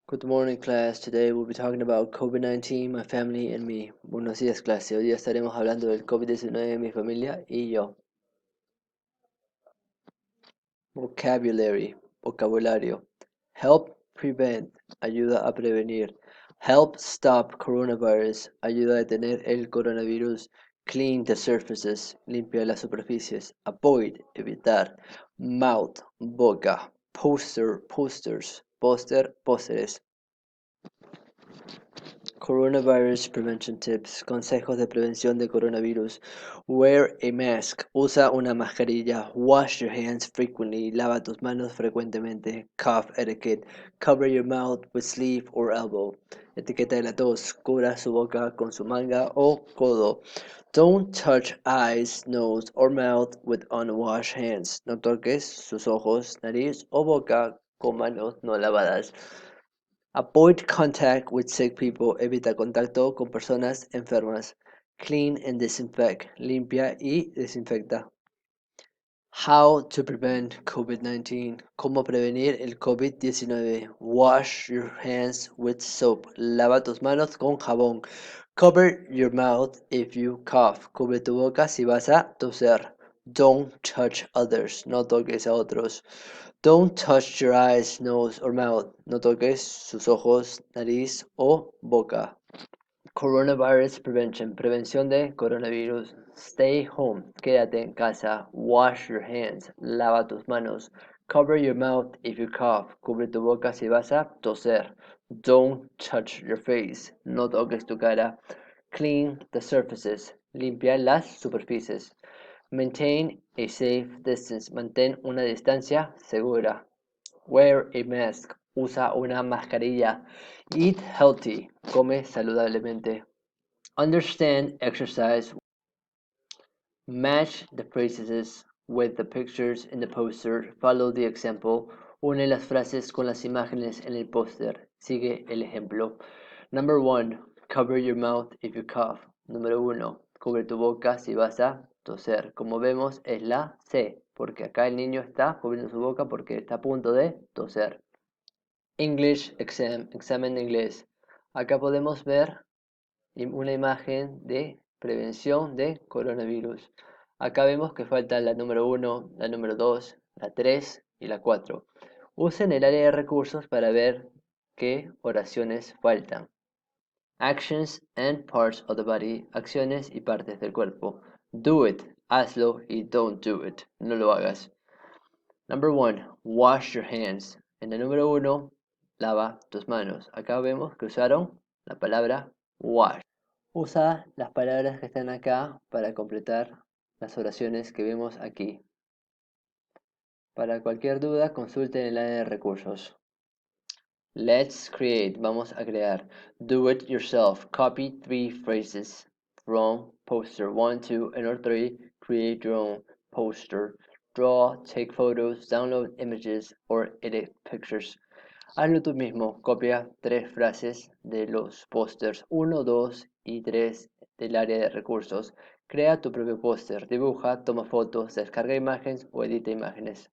Good morning, class. Today we'll be talking about COVID-19, my family and me. Buenos días, clase. Hoy día estaremos hablando del COVID-19, mi familia y yo. Vocabulario. Help prevent, ayuda a prevenir. Help stop coronavirus, ayuda a detener el coronavirus. Clean the surfaces, limpia las superficies. Avoid, evitar. Mouth, boca. Posters. Pósteres. Coronavirus Prevention Tips. Consejos de prevención de coronavirus. Wear a mask. Usa una mascarilla. Wash your hands frequently. Lava tus manos frecuentemente. Cough etiquette. Cover your mouth with sleeve or elbow. Etiqueta de la tos. Cubra su boca con su manga o codo. Don't touch eyes, nose or mouth with unwashed hands. No toques sus ojos, nariz o boca con manos no lavadas. Avoid contact with sick people. Evita contacto con personas enfermas. Clean and disinfect. Limpia y desinfecta. How to prevent COVID-19. Cómo prevenir el COVID-19. Wash your hands with soap. Lava tus manos con jabón. Cover your mouth if you cough. Cubre tu boca si vas a toser. Don't touch others. No toques a otros. Don't touch your eyes, nose or mouth. No toques sus ojos, nariz o boca. Coronavirus prevention. Prevención de coronavirus. Stay home. Quédate en casa. Wash your hands. Lava tus manos. Cover your mouth if you cough. Cubre tu boca si vas a toser. Don't touch your face. No toques tu cara. Clean the surfaces. Limpia las superficies. Maintain a safe distance. Mantén una distancia segura. Wear a mask. Usa una mascarilla. Eat healthy. Come saludablemente. Understand exercise. Match the phrases with the pictures in the poster. Follow the example. Une las frases con las imágenes en el póster. Sigue el ejemplo. Number 1. Cover your mouth if you cough. Número 1. Cubre tu boca si vas a toser. Como vemos es la C, porque acá el niño está cubriendo su boca porque está a punto de toser. English exam, examen de inglés. Acá podemos ver una imagen de prevención de coronavirus. Acá vemos que falta la número 1, la número 2, la 3 y la 4. Usen el área de recursos para ver qué oraciones faltan. Actions and parts of the body, acciones y partes del cuerpo. Do it, hazlo y don't do it, no lo hagas. Number 1, wash your hands. En el número 1, lava tus manos. Acá vemos que usaron la palabra wash. Usa las palabras que están acá para completar las oraciones que vemos aquí. Para cualquier duda, consulten el área de recursos. Let's create. Vamos a crear. Do it yourself. Copy 3 phrases from poster 1, 2, and 3. Create your own poster. Draw, take photos, download images, or edit pictures. Hazlo tú mismo. Copia 3 frases de los pósters 1, 2 y 3 del área de recursos. Crea tu propio póster. Dibuja, toma fotos, descarga imágenes o edita imágenes.